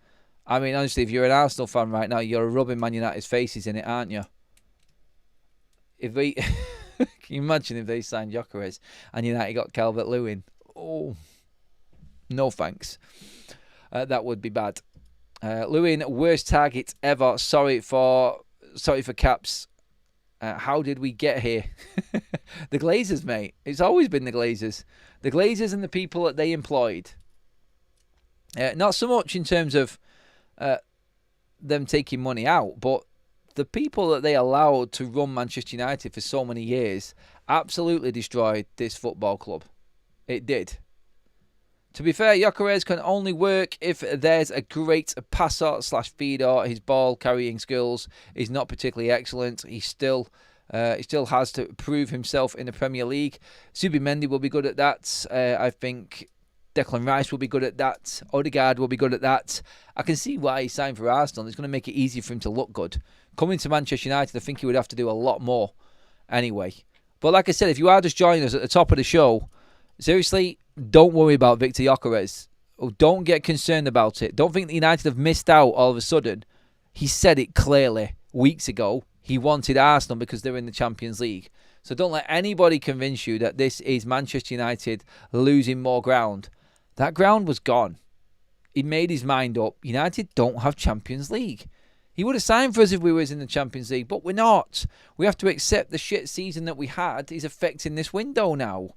I mean, honestly, if you're an Arsenal fan right now, you're rubbing Man United's faces in it, aren't you? If we, can you imagine if they signed Gyokeres and United got Calvet Lewin? Oh, no thanks. That would be bad. Lewin, worst target ever. Sorry for Caps. How did we get here? The Glazers, mate. It's always been the Glazers. The Glazers and the people that they employed. Not so much in terms of them taking money out, but the people that they allowed to run Manchester United for so many years absolutely destroyed this football club. It did. To be fair, Gyokeres can only work if there's a great passer / feeder. His ball carrying skills is not particularly excellent. He still has to prove himself in the Premier League. Zubimendi will be good at that. I think Declan Rice will be good at that. Odegaard will be good at that. I can see why he signed for Arsenal. It's going to make it easy for him to look good. Coming to Manchester United, I think he would have to do a lot more anyway. But like I said, if you are just joining us at the top of the show, seriously, don't worry about Victor Gyokeres. Don't get concerned about it. Don't think that United have missed out all of a sudden. He said it clearly weeks ago. He wanted Arsenal because they're in the Champions League. So don't let anybody convince you that this is Manchester United losing more ground. That ground was gone. He made his mind up. United don't have Champions League. He would have signed for us if we was in the Champions League, but we're not. We have to accept the shit season that we had is affecting this window now.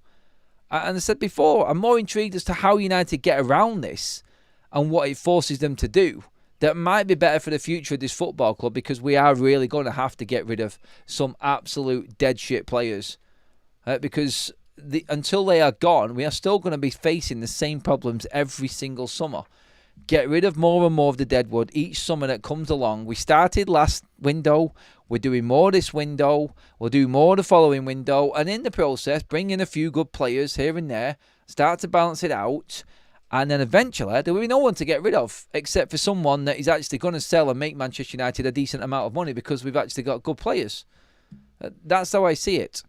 And I said before, I'm more intrigued as to how United get around this and what it forces them to do. That might be better for the future of this football club, because we are really going to have to get rid of some absolute dead shit players. Because until they are gone, we are still going to be facing the same problems every single summer. Get rid of more and more of the deadwood each summer that comes along. We started last window We're doing more this window. We'll do more the following window. And in the process, bring in a few good players here and there. Start to balance it out. And then eventually, there will be no one to get rid of, except for someone that is actually going to sell and make Manchester United a decent amount of money because we've actually got good players. That's how I see it.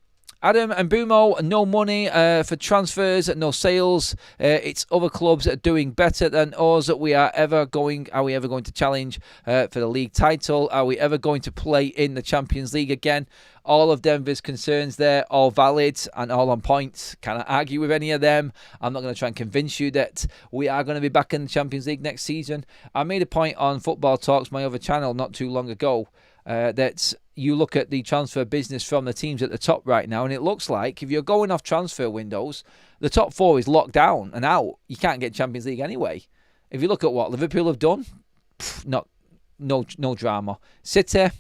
Adam and Mbeumo, no money for transfers, no sales. It's other clubs that are doing better than us. Are we ever going to challenge for the league title? Are we ever going to play in the Champions League again? All of Denver's concerns there, all valid and all on point. Can't argue with any of them. I'm not going to try and convince you that we are going to be back in the Champions League next season. I made a point on Football Talks, my other channel, not too long ago, that you look at the transfer business from the teams at the top right now, and it looks like if you're going off transfer windows, the top four is locked down and out. You can't get Champions League anyway. If you look at what Liverpool have done, no drama. City,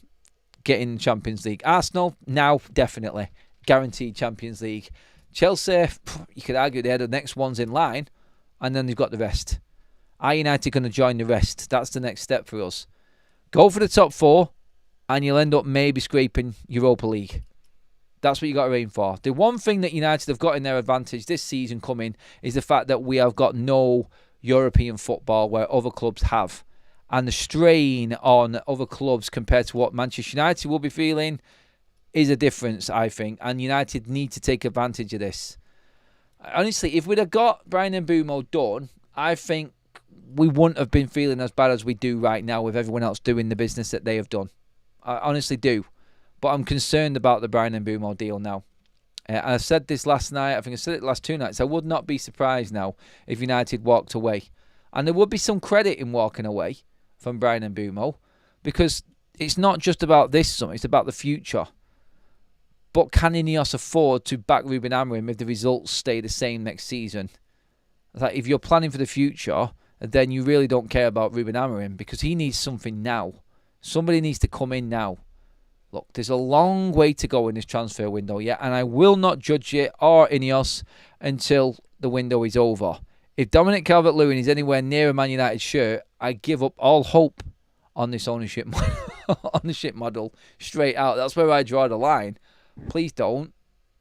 getting Champions League. Arsenal, now definitely guaranteed Champions League. Chelsea, you could argue they're the next ones in line, and then they've got the rest. Are United going to join the rest? That's the next step for us. Go for the top four, and you'll end up maybe scraping Europa League. That's what you got to aim for. The one thing that United have got in their advantage this season coming is the fact that we have got no European football where other clubs have. And the strain on other clubs compared to what Manchester United will be feeling is a difference, I think. And United need to take advantage of this. Honestly, if we'd have got Bryan Mbeumo done, I think we wouldn't have been feeling as bad as we do right now with everyone else doing the business that they have done. I honestly do. But I'm concerned about the Bryan Mbeumo deal now. And I said this last night. I think I said it last 2 nights. I would not be surprised now if United walked away. And there would be some credit in walking away from Bryan Mbeumo, because it's not just about this summer. It's about the future. But can Ineos afford to back RUBEN AMORIM if the results stay the same next season? Like, if you're planning for the future, then you really don't care about RUBEN AMORIM, because he needs something now. Somebody needs to come in now. Look, there's a long way to go in this transfer window yet, and I will not judge it or Ineos until the window is over. If Dominic Calvet Lewin is anywhere near a Man United shirt, I give up all hope on this ownership model straight out. That's where I draw the line. Please don't,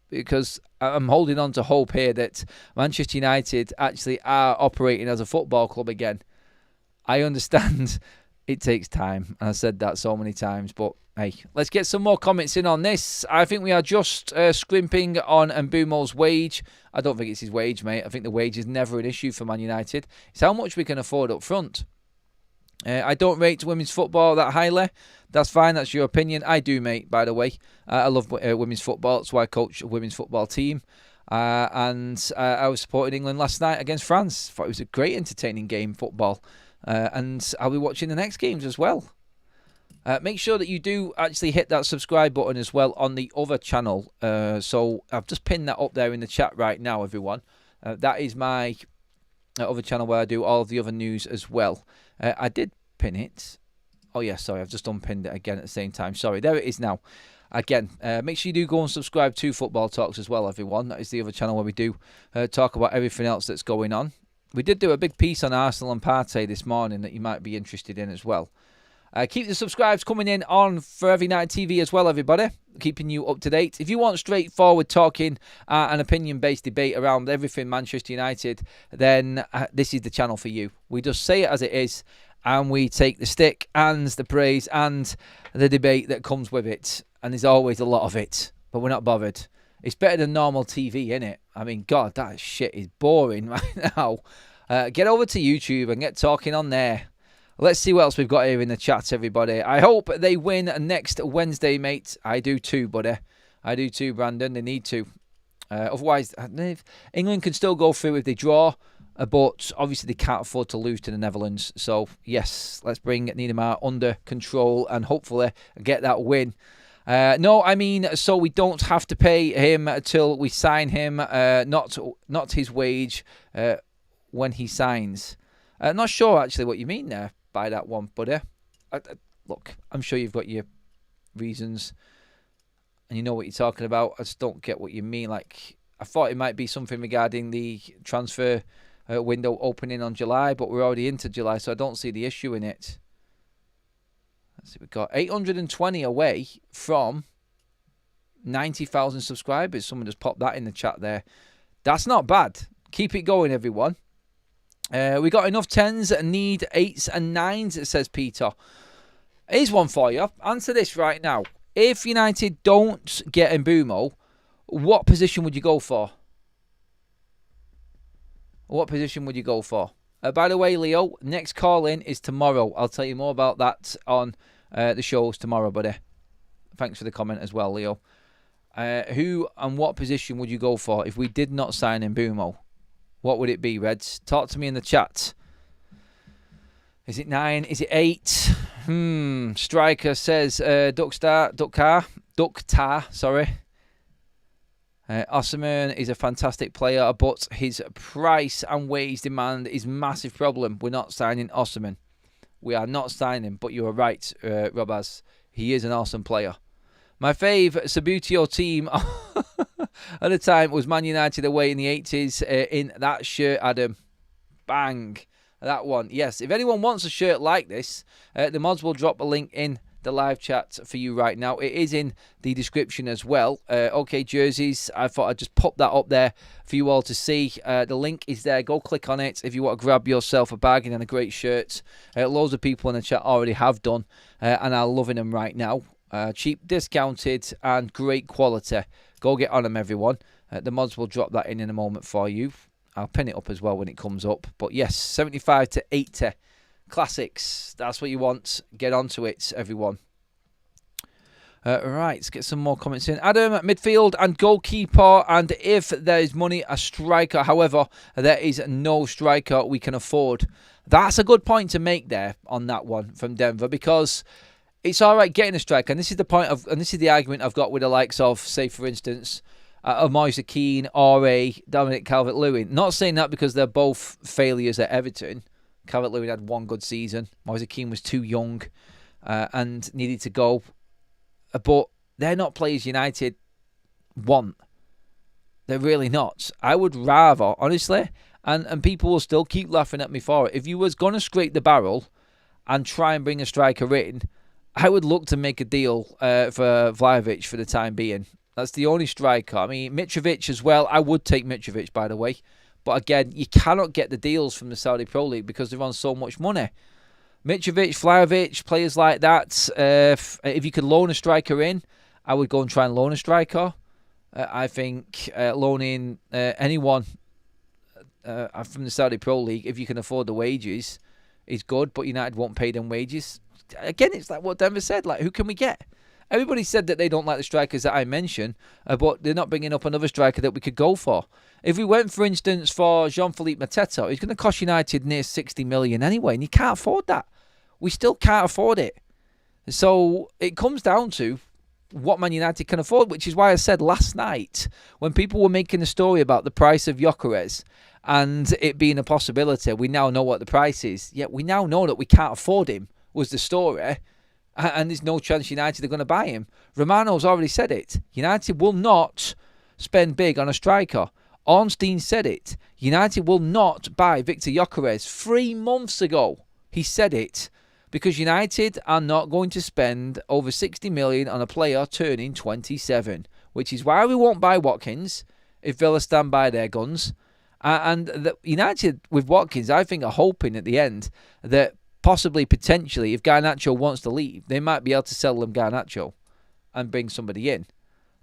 because I'm holding on to hope here that Manchester United actually are operating as a football club again. I understand it takes time, and I said that so many times, but hey, let's get some more comments in on this. I think we are just scrimping on Mbeumo's wage. I don't think it's his wage, mate. I think the wage is never an issue for Man United. It's how much we can afford up front. I don't rate women's football that highly. That's fine. That's your opinion. I do, mate, by the way. I love women's football. That's why I coach a women's football team. And I was supporting England last night against France. Thought it was a great entertaining game, football. And I'll be watching the next games as well. Make sure that you do actually hit that subscribe button as well on the other channel. So I've just pinned that up there in the chat right now, everyone. That is my other channel where I do all of the other news as well. I did pin it. Oh, yeah, sorry. I've just unpinned it again at the same time. Sorry, there it is now. Again, make sure you do go and subscribe to Football Talks as well, everyone. That is the other channel where we do talk about everything else that's going on. We did do a big piece on Arsenal and Partey this morning that you might be interested in as well. Keep the subscribes coming in on Forever United TV as well, everybody. Keeping you up to date. If you want straightforward talking and opinion-based debate around everything Manchester United, then this is the channel for you. We just say it as it is, and we take the stick and the praise and the debate that comes with it. And there's always a lot of it, but we're not bothered. It's better than normal TV, innit? I mean, God, that shit is boring right now. Get over to YouTube and get talking on there. Let's see what else we've got here in the chat, everybody. I hope they win next Wednesday, mate. I do too, buddy. I do too, Brandon. They need to. Otherwise, England can still go through if they draw, but obviously they can't afford to lose to the Netherlands. So, yes, let's bring Niedermayer under control and hopefully get that win. No, I mean, so we don't have to pay him till we sign him, not his wage when he signs. Not sure, actually, what you mean there by that one, buddy. Look, I'm sure you've got your reasons and you know what you're talking about. I just don't get what you mean. Like, I thought it might be something regarding the transfer window opening on July, but we're already into July, so I don't see the issue in it. Let's see, we've got 820 away from 90,000 subscribers. Someone just popped that in the chat there. That's not bad. Keep it going, everyone. We got enough 10s, need 8s and 9s, it says Peter. Here's one for you. Answer this right now. If United don't get Mbeumo, what position would you go for? What position would you go for? By the way, Leo, next call-in is tomorrow. I'll tell you more about that on the shows tomorrow, buddy. Thanks for the comment as well, Leo. Who and what position would you go for if we did not sign Mbeumo? What would it be, Reds? Talk to me in the chat. Is it 9? Is it 8? Striker says Ducktar, sorry. Osimhen is a fantastic player, but his price and wage demand is massive problem. We're not signing Osimhen. We are not signing, but you are right, Robaz. He is an awesome player. My fave Sabutio team at the time was Man United away in the 80s in that shirt, Adam. Bang. That one. Yes, if anyone wants a shirt like this, the mods will drop a link in the live chat for you right now. It is in the description as well. OK jerseys, I thought I'd just pop that up there for you all to see. The link is there. Go click on it if you want to grab yourself a bargain and a great shirt. Loads of people in the chat already have done and are loving them right now. Cheap, discounted, and great quality. Go get on them, everyone. The mods will drop that in a moment for you. I'll pin it up as well when it comes up. But yes, 75 to 80 classics. That's what you want. Get onto it, everyone. Right, let's get some more comments in. Adam, midfield and goalkeeper. And if there is money, a striker. However, there is no striker we can afford. That's a good point to make there on that one from Denver, because it's all right getting a striker. And this is the point of, and this is the argument I've got with the likes of, say, for instance, Moise Keane or a Dominic Calvet Lewin. Not saying that because they're both failures at Everton. Calvet Lewin had one good season. Moise Keane was too young and needed to go. But they're not players United want. They're really not. I would rather, honestly, and people will still keep laughing at me for it, if you was going to scrape the barrel and try and bring a striker in, I would look to make a deal for Vlahovic for the time being. That's the only striker. I mean, Mitrovic as well. I would take Mitrovic, by the way. But again, you cannot get the deals from the Saudi Pro League because they're on so much money. Mitrovic, Vlahovic, players like that. If you could loan a striker in, I would go and try and loan a striker. I think loaning anyone from the Saudi Pro League, if you can afford the wages, is good. But United won't pay them wages. Again, it's like what Denver said. Like, who can we get? Everybody said that they don't like the strikers that I mentioned, but they're not bringing up another striker that we could go for. If we went, for instance, for Jean-Philippe Mateta, it's going to cost United near 60 million anyway, and you can't afford that. We still can't afford it. So it comes down to what Man United can afford, which is why I said last night, when people were making a story about the price of Gyokeres and it being a possibility, we now know what the price is. Yet we now know that we can't afford him, was the story. And there's no chance United are going to buy him. Romano's already said it. United will not spend big on a striker. Ornstein said it. United will not buy Victor Gyokeres. 3 months ago, he said it. Because United are not going to spend over 60 million on a player turning 27. Which is why we won't buy Watkins if Villa stand by their guns. And United, with Watkins, I think are hoping at the end that possibly, potentially, if Garnacho wants to leave, they might be able to sell them Garnacho and bring somebody in.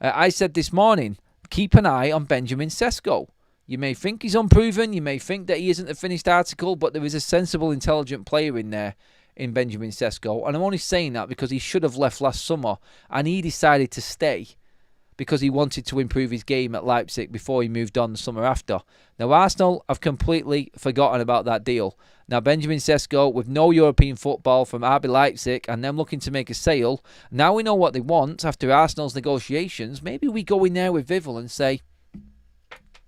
I said this morning, keep an eye on Benjamin Sesko. You may think he's unproven, you may think that he isn't a finished article, but there is a sensible, intelligent player in there in Benjamin Sesko. And I'm only saying that because he should have left last summer and he decided to stay because he wanted to improve his game at Leipzig before he moved on the summer after. Now, Arsenal have completely forgotten about that deal. Now, Benjamin Sesko, with no European football from RB Leipzig and them looking to make a sale, now we know what they want after Arsenal's negotiations. Maybe we go in there with Vivel and say,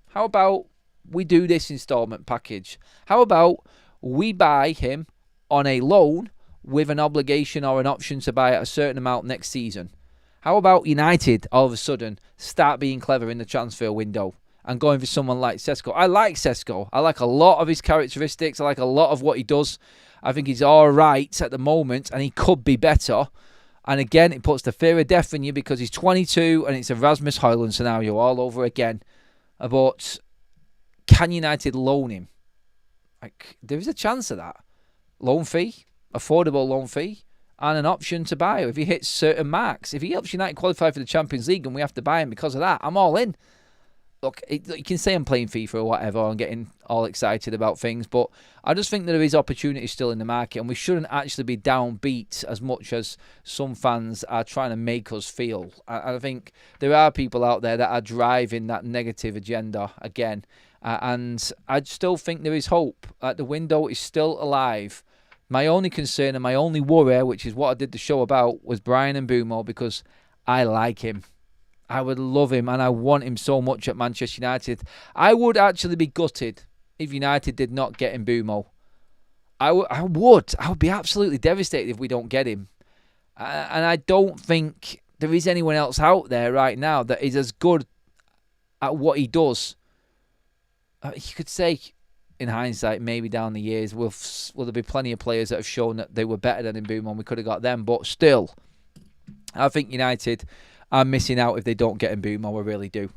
how about we do this instalment package? How about we buy him on a loan with an obligation or an option to buy at a certain amount next season? How about United all of a sudden start being clever in the transfer window and going for someone like Sesko. I like Sesko. I like a lot of his characteristics. I like a lot of what he does. I think he's all right at the moment, and he could be better. And again, it puts the fear of death in you because he's 22 and it's a Rasmus Højlund scenario all over again. But can United loan him? Like, there is a chance of that. Loan fee, affordable loan fee, and an option to buy if he hits certain marks. If he helps United qualify for the Champions League and we have to buy him because of that, I'm all in. Look, you can say I'm playing FIFA or whatever and getting all excited about things, but I just think that there is opportunity still in the market, and we shouldn't actually be downbeat as much as some fans are trying to make us feel. I think there are people out there that are driving that negative agenda again, and I still think there is hope. The window is still alive. My only concern and my only worry, which is what I did the show about, was Bryan Mbeumo, because I like him. I would love him, and I want him so much at Manchester United. I would actually be gutted if United did not get Mbeumo. I would be absolutely devastated if we don't get him. And I don't think there is anyone else out there right now that is as good at what he does. You could say, in hindsight, maybe down the years, will there be plenty of players that have shown that they were better than Mbeumo and we could have got them. But still, I think United are missing out if they don't get Mbeumo. I really do.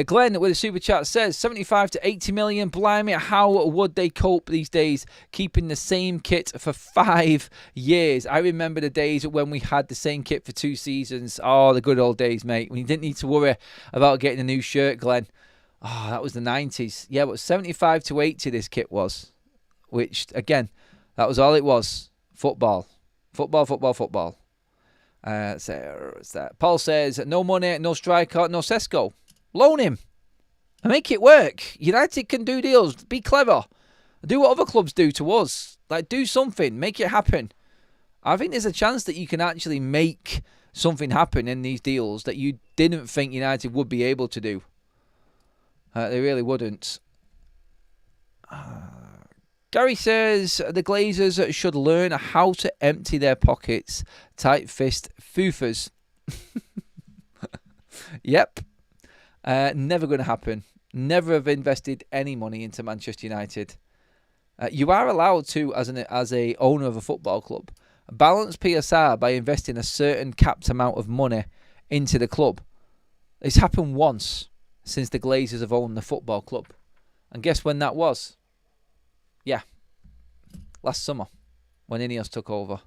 Glenn with a super chat says 75 to 80 million. Blimey, how would they cope these days keeping the same kit for 5 years? I remember the days when we had the same kit for 2 seasons. Oh, the good old days, mate, when you didn't need to worry about getting a new shirt, Glenn. Oh, that was the 90s. Yeah, but 75 to 80 this kit was, which, again, that was all it was. Football. Football, football, football. Paul says, no money, no striker, no Sesko. Loan him and make it work. United can do deals. Be clever. Do what other clubs do to us. Like, do something. Make it happen. I think there's a chance that you can actually make something happen in these deals that you didn't think United would be able to do. They really wouldn't. Gary says the Glazers should learn how to empty their pockets. Tight fist foofers. Yep. Never going to happen. Never have invested any money into Manchester United. You are allowed to, as a owner of a football club, balance PSR by investing a certain capped amount of money into the club. It's happened once since the Glazers have owned the football club. And guess when that was? Yeah. Last summer, when Ineos took over,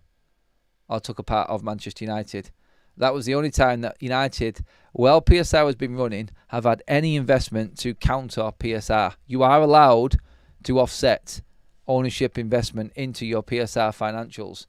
or took a part of Manchester United. That was the only time that United, while PSR has been running, have had any investment to counter PSR. You are allowed to offset ownership investment into your PSR financials.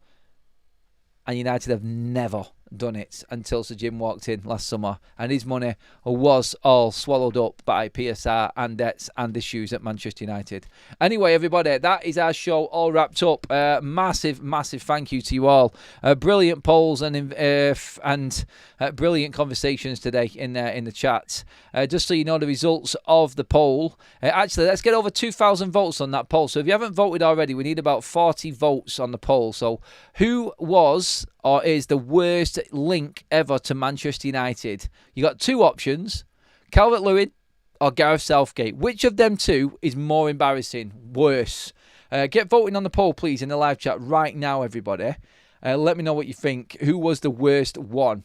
And United have never done it until Sir Jim walked in last summer, and his money was all swallowed up by PSR and debts and issues at Manchester United. Anyway, everybody, that is our show all wrapped up. Massive thank you to you all. Brilliant polls and brilliant conversations today in the chat. Just so you know the results of the poll. Actually, let's get over 2,000 votes on that poll. So if you haven't voted already, we need about 40 votes on the poll. So who was or is the worst link ever to Manchester United? You got 2 options: Calvet Lewin or Gareth Southgate. Which of them 2 is more embarrassing? Worse. Get voting on the poll, please, in the live chat right now, everybody. Let me know what you think. Who was the worst one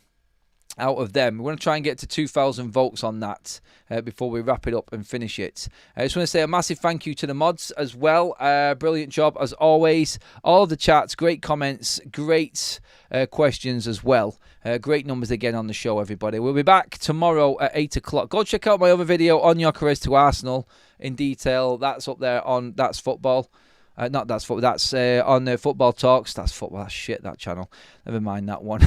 out of them? We're going to try and get to 2,000 votes on that before we wrap it up and finish it. I just want to say a massive thank you to the mods as well. Brilliant job as always. All of the chats, great comments, great questions as well. Great numbers again on the show, everybody. We'll be back tomorrow at 8 o'clock. Go check out my other video on Gyokeres to Arsenal in detail. That's up there on That's Football. Not That's Football. That's on Football Talks. That's Football. That's shit, that channel. Never mind that one.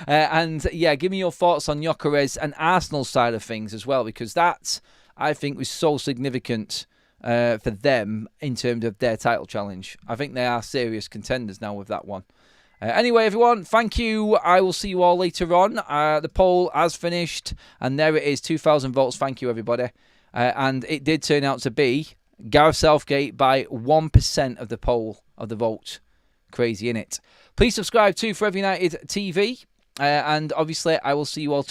And yeah, give me your thoughts on Gyokeres and Arsenal's side of things as well, because that, I think, was so significant for them in terms of their title challenge. I think they are serious contenders now with that one. Anyway, everyone, thank you. I will see you all later on. The poll has finished, and there it is, 2,000 votes. Thank you, everybody. And it did turn out to be Gareth Southgate by 1% of the poll of the vote. Crazy, innit? Please subscribe to Forever United TV. And obviously, I will see you all tomorrow.